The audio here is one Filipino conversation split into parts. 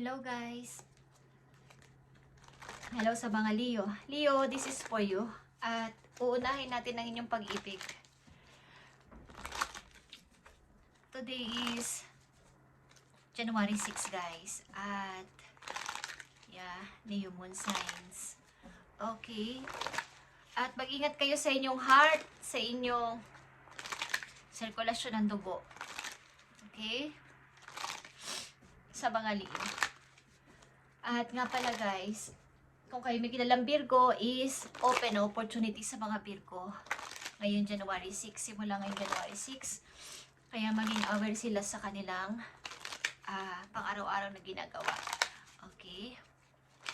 Hello guys. Hello sa mga Leo. Leo, this is for you. At uunahin natin ang inyong pag-ibig. Today is January 6 guys. At New Moon signs. Okay. At mag-ingat kayo sa inyong heart, sa inyong sirkulasyon ng dugo. Okay? Sa mga Leo. At nga pala guys, kung kayo may kilalang Virgo is open opportunity sa mga Virgo. Ngayon January 6, simula ngayon January 6. Kaya maging aware sila sa kanilang pang-araw-araw na ginagawa. Okay?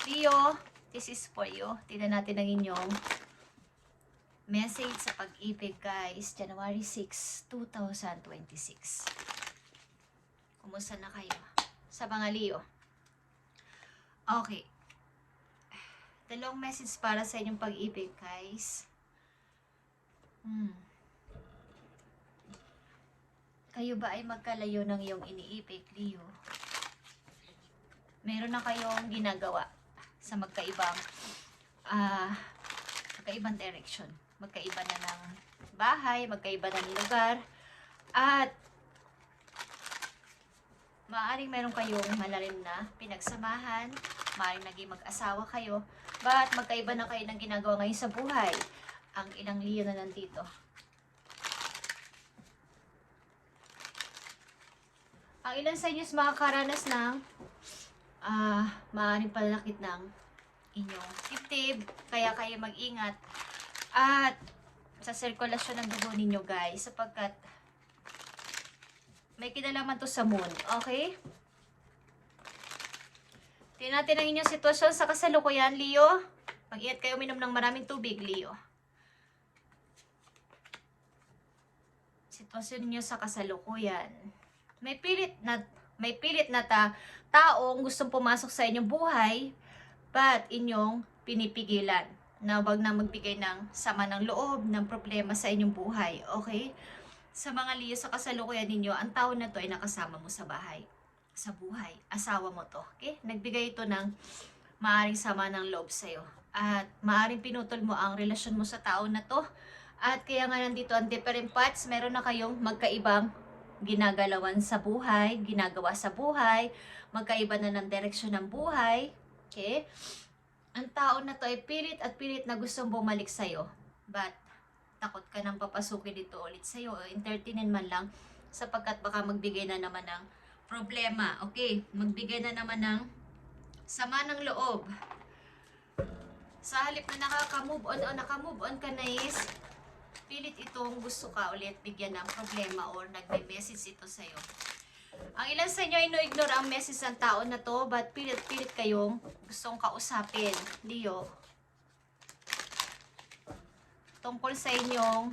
Leo, this is for you. Tignan natin ang inyong message sa pag-ibig guys. January 6, 2026. Kumusta na kayo? Sa mga Leo. Okay. Dalawang message para sa inyong pag-ibig, guys. Kayo ba ay magkalayo ng iyong iniibig, Leo? Meron na kayong ginagawa sa magkaibang direction. Magkaiba na ng bahay, magkaiba na ng lugar, at maaaring meron kayong malalim na pinagsamahan, maaaring naging mag-asawa kayo, but magkaiba na kayo ng ginagawa ngayon sa buhay. Ang ilang Leo na nandito. Ang ilan sa inyo is makakaranas ng maaaring pananakit ng inyong dibdib, kaya kayo mag-ingat at sa sirkulasyon ng dugo ninyo guys, sapagkat may kinalaman to sa moon. Okay? Tingnan natin ang inyong sitwasyon sa kasalukuyan, Leo. Mag-ingat kayo, uminom ng maraming tubig, Leo. Sitwasyon niyo sa kasalukuyan. May pilit na taong gustong pumasok sa inyong buhay, but inyong pinipigilan na wag na magbigay ng sama ng loob, ng problema sa inyong buhay. Okay? Sa mga Leo, sa kasalukuyan ninyo, ang tao na to ay nakasama mo sa bahay, sa buhay. Asawa mo to. Okay? Nagbigay ito ng maaring sama ng loob sa'yo. At maaring pinutol mo ang relasyon mo sa tao na to. At kaya nga nandito ang different parts. Meron na kayong magkaibang ginagalawan sa buhay, ginagawa sa buhay. Magkaiba na ng direksyon ng buhay. Okay? Ang tao na to ay pilit at pilit na gustong bumalik sa'yo. But takot ka nang papasukin dito ulit sa'yo o entertainin man lang, sapagkat baka magbigay na naman ng problema. Okay, magbigay na naman ng sama ng loob. Sa halip na naka-move on ka na is pilit itong gusto ka ulit bigyan ng problema or nagme-message ito sa'yo. Ang ilan sa inyo ay no-ignore ang message ng tao na to, but pilit-pilit kayong gustong kausapin, Leo. Tungkol sa inyong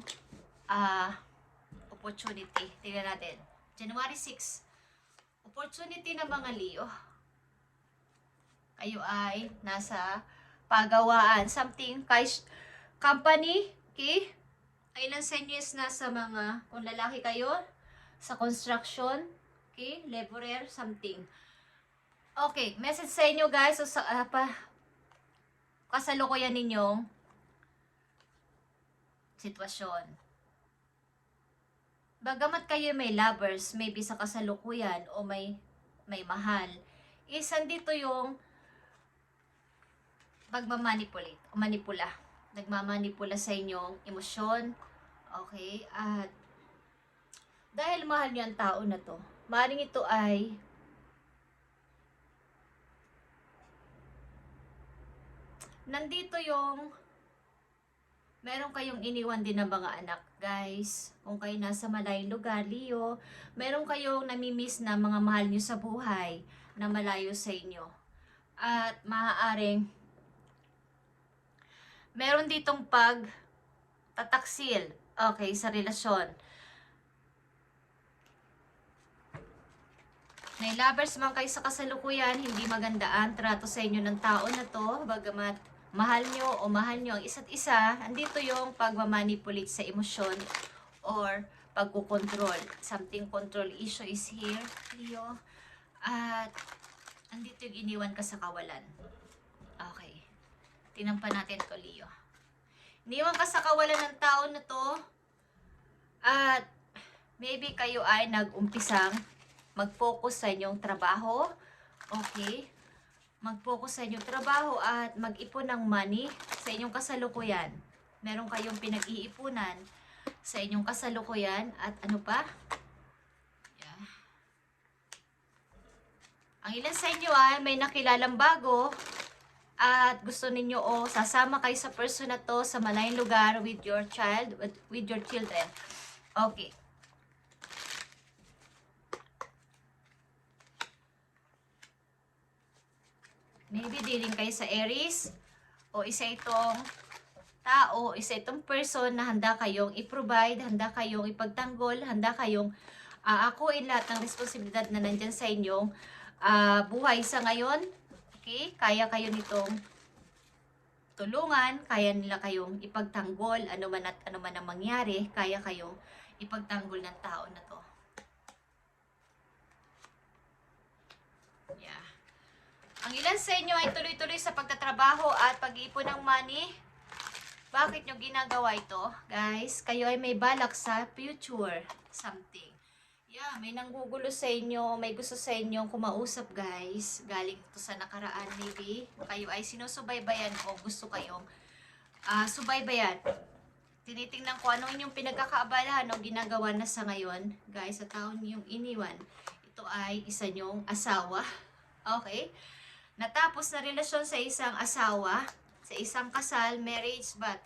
opportunity. Tingnan natin. January 6. Opportunity ng mga Leo. Kayo ay nasa pagawaan. Something, company. Okay? Ilan sa inyo is nasa mga, kung lalaki kayo, sa construction. Okay? Laborer, something. Okay. Message sa inyo guys. So, kasalukuyan ninyong sitwasyon. Bagamat kayo may lovers, maybe sa kasalukuyan o may mahal, is andito yung pagmamanipulate o manipula. Nagmamanipula sa inyong emosyon. Okay? At dahil mahal niyo ang tao na to, maaaring ito ay nandito yung meron kayong iniwan din ng mga anak, guys. Kung kayo nasa malayong lugar, Leo, meron kayong namimiss na mga mahal nyo sa buhay na malayo sa inyo. At maaaring meron ditong pagtataksil, okay, sa relasyon. May lovers man kayo sa kasalukuyan, hindi maganda ang trato sa inyo ng tao na to, bagamat mahal nyo o mahal nyo ang isa't isa, andito yung pagmamanipulate sa emosyon or pagkukontrol. Something control issue is here, Leo. At andito Ito yung iniwan ka sa kawalan. Okay. Tingnan pa natin to, Leo. Iniwan ka sa kawalan ng tao na to. At maybe kayo ay nag-umpisang mag-focus sa inyong trabaho. Okay. Mag-focus sa inyong trabaho at mag-ipon ng money sa inyong kasalukuyan. Meron kayong pinag-iipunan sa inyong kasalukuyan at ano pa? Yeah. Ang ilan sa inyo ay may nakilalang bago at gusto ninyo o sasama kayo sa person na to sa malayong lugar with your child, with your children. Okay. Maybe dealing kayo sa Aries o isa itong tao, isa itong person na handa kayong i-provide, handa kayong ipagtanggol, handa kayong akuin lahat ng responsibilidad na nandyan sa inyong buhay sa ngayon. Okay? Kaya kayo nitong tulungan, kaya nila kayong ipagtanggol, ano man ang mangyari, kaya kayong ipagtanggol ng tao na to. Yeah. Ang ilan sa inyo ay tuloy-tuloy sa pagtatrabaho at pag-iipon ng money. Bakit nyo ginagawa ito? Guys, kayo ay may balak sa future something. Yeah, may nanggugulo sa inyo, may gusto sa inyong kumausap, guys. Galing to sa nakaraan, maybe. Kayo ay sinusubaybayan o gusto kayong subaybayan. Tinitingnan ko ano inyong pinagkakaabalahan o ginagawa na sa ngayon. Guys, sa taon yung iniwan, ito ay isa nyong asawa. Okay? Natapos na relasyon sa isang asawa, sa isang kasal, marriage, but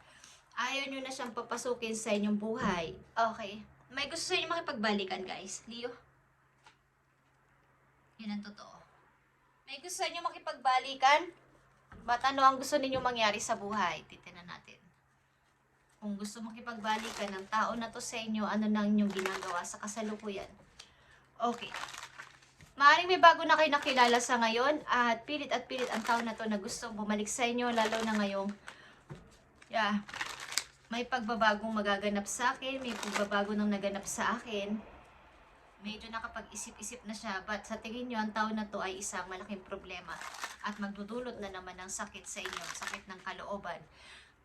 ayaw nyo na siyang papasukin sa inyong buhay. Okay. May gusto sa inyo makipagbalikan, guys. Leo? Yun ang totoo. May gusto sa inyo makipagbalikan? But ano ang gusto ninyo mangyari sa buhay? Titignan natin. Kung gusto makipagbalikan ng tao na to sa inyo, ano nang inyong ginagawa sa kasalukuyan? Okay. Maaaring may bago na kayo nakilala sa ngayon at pilit ang tao na to na gustong bumalik sa inyo, lalo na ngayong may pagbabagong magaganap sa akin, may pagbabago nang naganap sa akin. Medyo nakapag-isip-isip na siya, but sa tingin nyo, ang tao na to ay isang malaking problema at magdudulot na naman ng sakit sa inyo, sakit ng kalooban.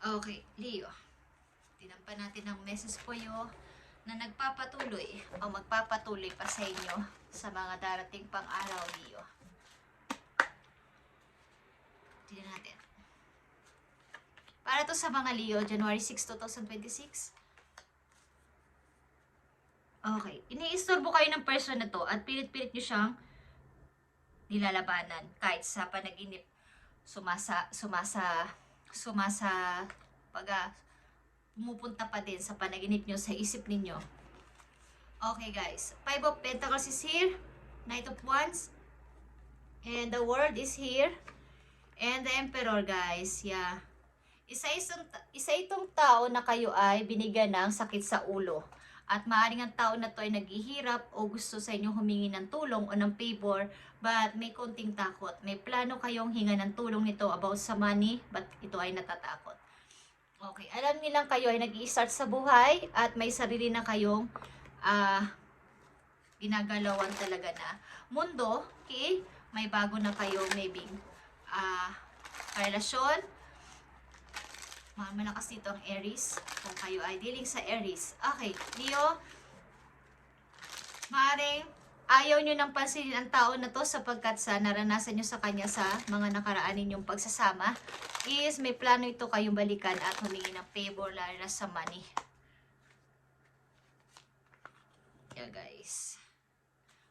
Okay, Leo. Tinampan natin ang message po yo na nagpapatuloy o magpapatuloy pa sa inyo sa mga darating pang araw, Leo. Tignan natin. Para to sa mga Leo, January 6, 2026. Okay. Iniistorbo kayo ng person na to at pilit-pilit nyo siyang nilalabanan. Kahit sa panaginip, pumupunta pa din sa panaginip nyo, sa isip ninyo. Okay, guys. 5 of Pentacles is here. Knight of Wands. And the World is here. And the Emperor, guys. Yeah. Isa itong tao na kayo ay binigyan ng sakit sa ulo. At maaaring ang tao na to ay naghihirap o gusto sa inyo humingi ng tulong o ng favor, but may konting takot. May plano kayong hinga ng tulong nito about sa money, but ito ay natatakot. Okay, alam nilang kayo ay nag-i-start sa buhay at may sarili na kayong ginagalawan talaga na mundo. Okay, may bago na kayo, maybe relasyon. Malakas dito ang Aries. Kung kayo ay dealing sa Aries. Okay, Leo. Maaaring ayaw nyo nang pansinin ang tao na to sapagkat sa naranasan nyo sa kanya sa mga nakaraan ninyong pagsasama is may plano ito kayong balikan at humingi ng favor lalo na sa money. Yeah, guys.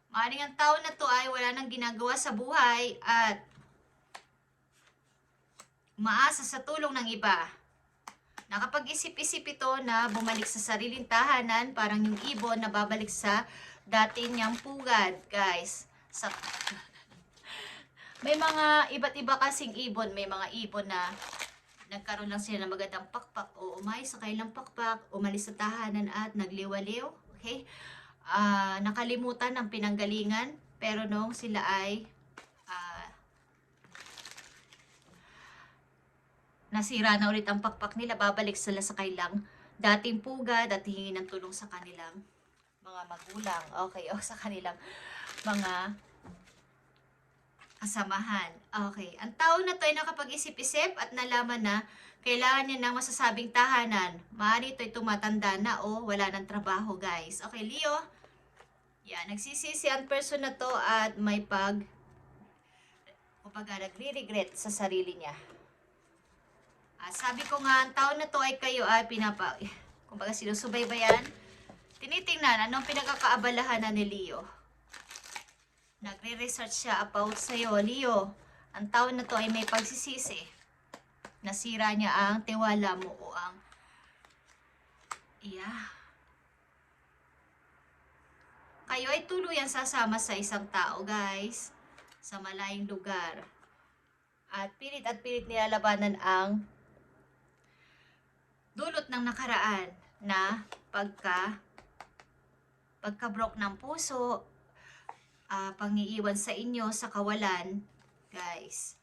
Maaaring ang tao na to ay wala nang ginagawa sa buhay at umaasa sa tulong ng iba. Nakapag-isip-isip ito na bumalik sa sariling tahanan, parang yung ibon na babalik sa dati niyang pugad, guys. May mga iba't iba kasing ibon. May mga ibon na nagkaroon lang sila ng magandang pakpak o umayos sa kailang pakpak, umalis sa tahanan at nagliwaliw. Okay? Nakalimutan ng pinanggalingan, pero nung sila ay nasira na ulit ang pakpak nila, babalik sila sa kailang dating pugad at hihingi ng tulong sa kanilang mga magulang. Okay, o sa kanilang mga kasamahan. Okay. Ang tao na to ay nakapag-isip-isip at nalaman na kailangan niya ng masasabing tahanan. Maaari ito'y tumatanda na o wala ng trabaho, guys. Okay, Leo. Yan, nagsisisi ang person na to at may kumbaga, nagre-regret sa sarili niya. Sabi ko nga, ang tao na to ay kayo ay kumbaga sinusubaybayan. Tinitingnan anong pinagkakaabalahan na ni Leo. Nagre-research siya about sa'yo, Leo. Ang tao na to ay may pagsisisi. Nasira niya ang tiwala mo o ang kayo ay tuluyang sasama sa isang tao, guys, sa malayong lugar. At pilit nilalabanan ang dulot ng nakaraan na pagka-broke ng puso, pangiiwan sa inyo sa kawalan, guys.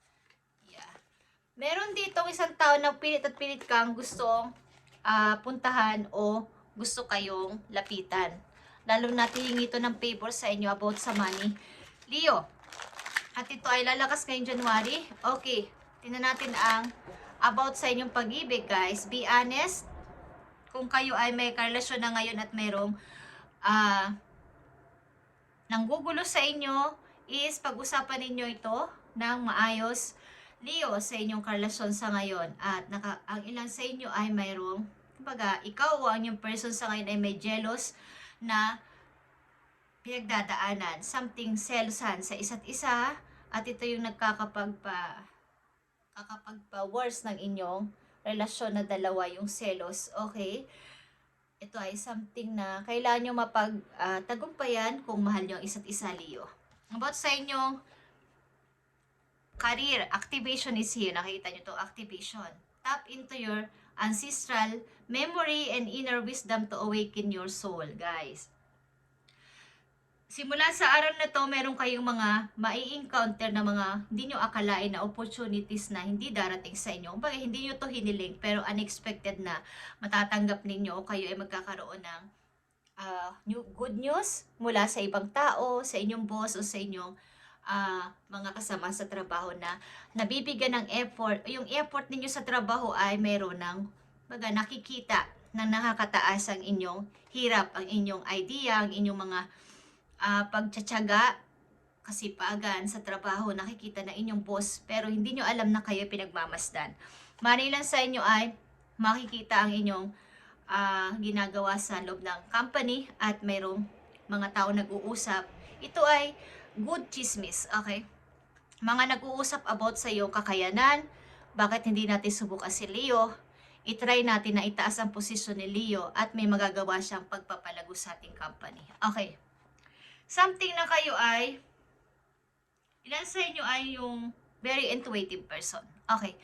Meron dito isang tao na pilit kang gustong puntahan o gusto kayong lapitan. Lalo na hihingi ito ng favor sa inyo about sa money. Leo, at ito ay lalakas ngayong January. Okay, tingnan natin ang about sa inyong pag-ibig, guys. Be honest. Kung kayo ay may karelasyon na ngayon at merong nanggugulo sa inyo, is pag-usapan ninyo ito ng maayos, Leo, sa inyong karelasyon sa ngayon. At ang ilan sa inyo ay mayroong, kumbaga, ikaw o ang inyong person sa ngayon ay may jealous na pinagdadaanan. Something selosan sa isa't isa. At ito yung kakapagpa-worse ng inyong relasyon na dalawa, yung selos. Okay? Ito ay something na kailangan nyo mapagtagumpayan kung mahal nyo ang isa't isa, Leo. About sa inyong career, activation is here. Nakita nyo to activation. Tap into your ancestral memory and inner wisdom to awaken your soul, guys. Simula sa araw na to, meron kayong mga mai-encounter na mga hindi nyo akalain na opportunities na hindi darating sa inyo. Kumbaga, hindi nyo to hiniling, pero unexpected na matatanggap ninyo o kayo ay magkakaroon ng good news mula sa ibang tao, sa inyong boss o sa inyong mga kasama sa trabaho na nabibigyan ng effort. Yung effort ninyo sa trabaho ay meron ng nakikita na nakakataas ang inyong hirap, ang inyong idea, ang inyong mga pagtsatsaga, kasipagan sa trabaho, nakikita ng inyong boss, pero hindi nyo alam na kayo pinagmamasdan. Manilang sa inyo ay makikita ang inyong ginagawa sa loob ng company at mayroong mga tao nag-uusap. Ito ay good chismis, okay? Mga nag-uusap about sa iyong kakayanan, bakit hindi natin subukan si Leo, itry natin na itaas ang posisyon ni Leo at may magagawa siyang pagpapalago sa ating company. Okay. Something na kayo ay, ilan sa inyo ay yung very intuitive person. Okay.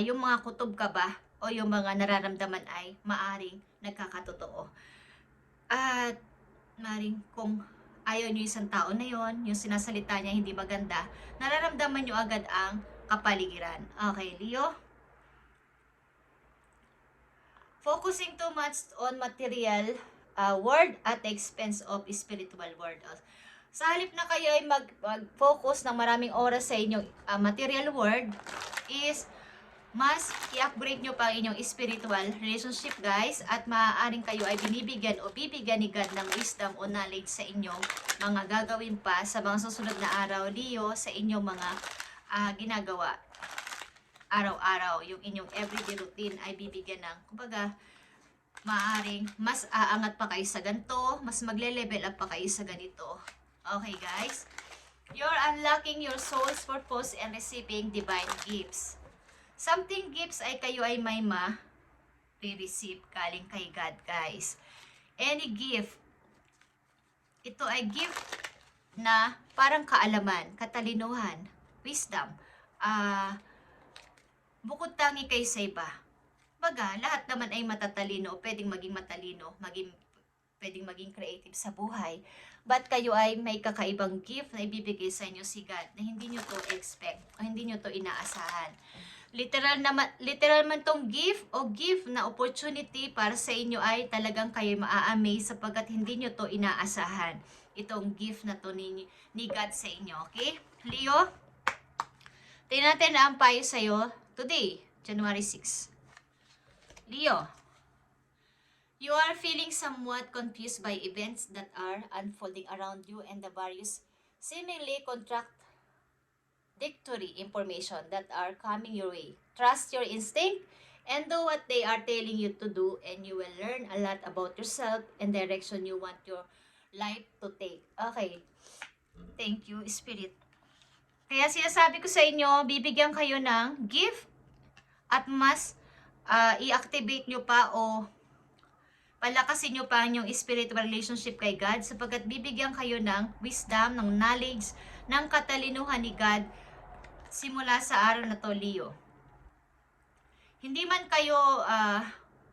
Yung mga kutob ka ba o yung mga nararamdaman ay maaring nagkakatotoo. At maaring kung ayaw nyo isang tao na yon, yung sinasalita niya hindi maganda, nararamdaman nyo agad ang kapaligiran. Okay, Leo? Focusing too much on material world at the expense of spiritual world. Sa halip na kayo ay mag-focus ng maraming oras sa inyong material world, is mas i-upgrade nyo pa ang inyong spiritual relationship, guys, at maaaring kayo ay binibigyan o bibigyan ni God ng wisdom o knowledge sa inyong mga gagawin pa sa mga susunod na araw, Leo, sa inyong mga ginagawa araw-araw. Yung inyong everyday routine ay bibigyan ng, kumbaga, maaaring mas aangat pa kayo sa ganito, mas magle-level up pa kayo sa ganito. Okay, guys? You're unlocking your soul's purpose and receiving divine gifts. Something gifts ay kayo ay may ma-receive galing kay God, guys. Any gift, ito ay gift na parang kaalaman, katalinuhan, wisdom, bukod tangi kay sa iba. Baga, lahat naman ay matatalino, pwedeng maging matalino, pwedeng maging creative sa buhay. But kayo ay may kakaibang gift na ibibigay sa inyo si God na hindi nyo to expect o hindi nyo to inaasahan. Literal man tong gift o gift na opportunity para sa inyo ay talagang kayo maa-amaze sapagkat hindi nyo to inaasahan. Itong gift na to ni God sa inyo, okay? Leo, Tingnan natin ang payo sa'yo today, January 6. Leo, you are feeling somewhat confused by events that are unfolding around you and the various seemingly contradictory information that are coming your way. Trust your instinct and do what they are telling you to do, and you will learn a lot about yourself and direction you want your life to take. Okay. Thank you, Spirit. Kaya sinasabi ko sa inyo, bibigyan kayo ng gift at mas i-activate nyo pa o palakasin nyo pa ang inyong spiritual relationship kay God sapagkat bibigyan kayo ng wisdom, ng knowledge, ng katalinuhan ni God simula sa araw na to, Leo. Hindi man kayo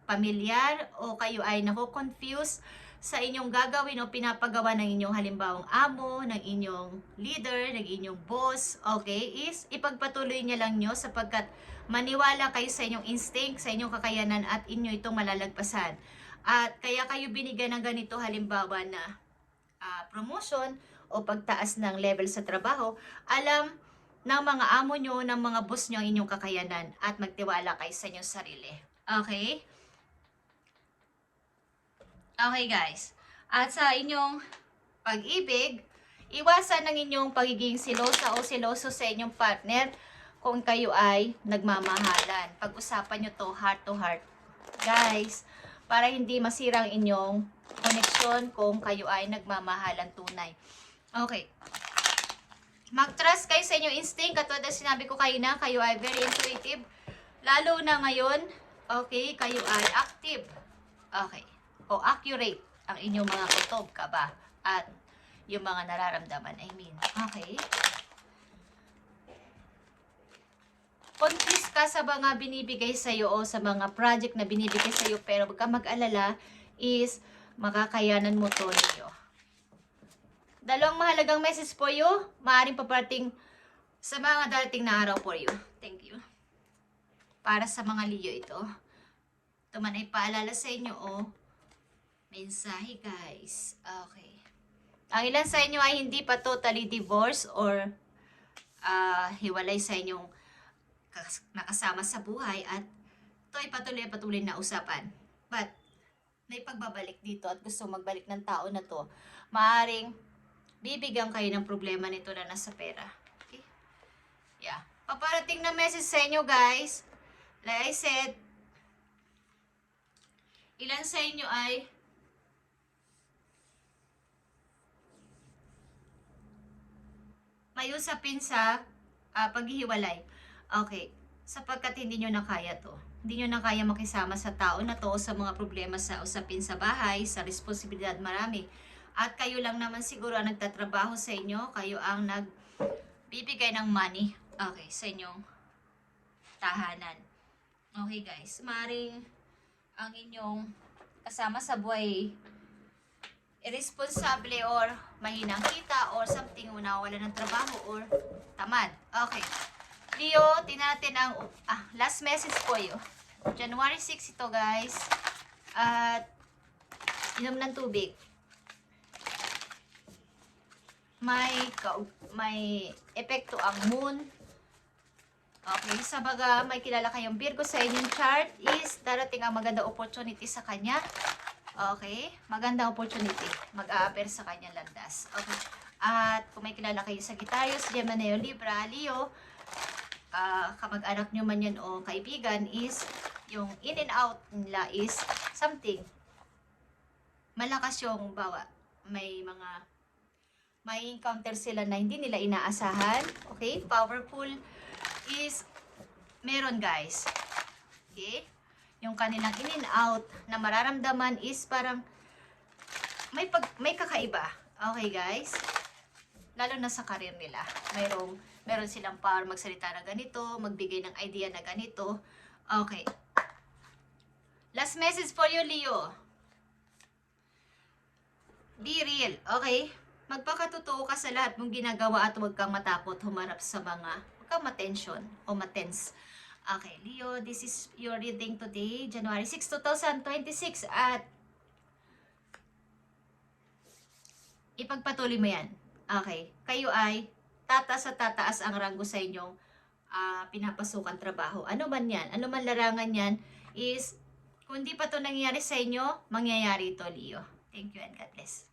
pamilyar o kayo ay nako-confuse sa inyong gagawin o pinapagawa ng inyong halimbawang amo, ng inyong leader, ng inyong boss, okay, is ipagpatuloy niya lang nyo sapagkat maniwala kayo sa inyong instinct, sa inyong kakayanan at inyo itong malalagpasan. At kaya kayo binigyan ng ganito halimbawa na promotion o pagtaas ng level sa trabaho, alam ng mga amo nyo, ng mga boss nyo ang inyong kakayanan at magtiwala kayo sa inyong sarili. Okay? Okay guys, at sa inyong pag-ibig, iwasan ng inyong pagiging silosa o siloso sa inyong partner kung kayo ay nagmamahalan. Pag-usapan nyo to heart to heart. Guys, para hindi masirang inyong koneksyon kung kayo ay nagmamahalan tunay. Okay. Mag-trust kayo sa inyong instinct. Katulad na sinabi ko kayo na, kayo ay very intuitive. Lalo na ngayon, okay, kayo ay active. Okay. O accurate ang inyong mga kutob ka ba at yung mga nararamdaman, I mean. Okay? Confused ka sa mga binibigay sa'yo o sa mga project na binibigay sa'yo pero huwag ka mag-alala is makakayanan mo to, Leo. Dalawang mahalagang message for you, maaaring paparating sa mga darating na araw for you. Thank you. Para sa mga Leo ito. Ito man ay paalala sa inyo mensahe guys. Okay. Ang ilan sa inyo ay hindi pa totally divorced or hiwalay sa inyong nakasama sa buhay at ito ay patuloy na usapan. But may pagbabalik dito at gusto magbalik ng tao na to, maaring bibigyan kayo ng problema nito na nasa pera. Okay? Yeah. Paparating na message sa inyo guys. Like I said, ilan sa inyo ay may usapin sa paghihiwalay. Okay. Sapagkat hindi nyo na kaya to. Hindi nyo na kaya makisama sa tao na to sa mga problema sa usapin sa bahay, sa responsibilidad marami. At kayo lang naman siguro ang nagtatrabaho sa inyo. Kayo ang nagbibigay ng money. Okay. Sa inyong tahanan. Okay guys. Maring ang inyong kasama sa buhay irresponsible or mahinang kita or something o nawala ng trabaho or tamad. Okay. Leo, tingnan natin ang last message po you. January 6 ito guys. At inom ng tubig. May epekto ang moon. Okay, sa baga may kilala kayong Virgo sa inyong chart is darating ang maganda opportunity sa kanya. Okay, magandang opportunity. Mag-a-appear sa kanyang landas. Okay. At kung may kilala kayo sa Sagittarius, Gemini, Libra, Leo, kamag-anak nyo man yan o kaibigan is yung in and out nila is something. Malakas yung bawa. May encounter sila na hindi nila inaasahan. Okay, powerful is meron guys. Okay? Yung kanilang in and out na mararamdaman is parang may kakaiba. Okay guys? Lalo na sa career nila. Meron silang power magsalita na ganito, magbigay ng idea na ganito. Okay. Last message for you, Leo. Be real. Okay? Magpakatotoo ka sa lahat mong ginagawa at huwag kang matakot humarap sa huwag kang matensyon o matense. Okay, Leo, this is your reading today, January 6, 2026. At ipagpatuloy mo yan. Okay, kayo ay tataas at tataas ang ranggo sa inyong pinapasukan trabaho. Ano man yan, ano man larangan yan, is kung di pa to nangyayari sa inyo, mangyayari ito, Leo. Thank you and God bless.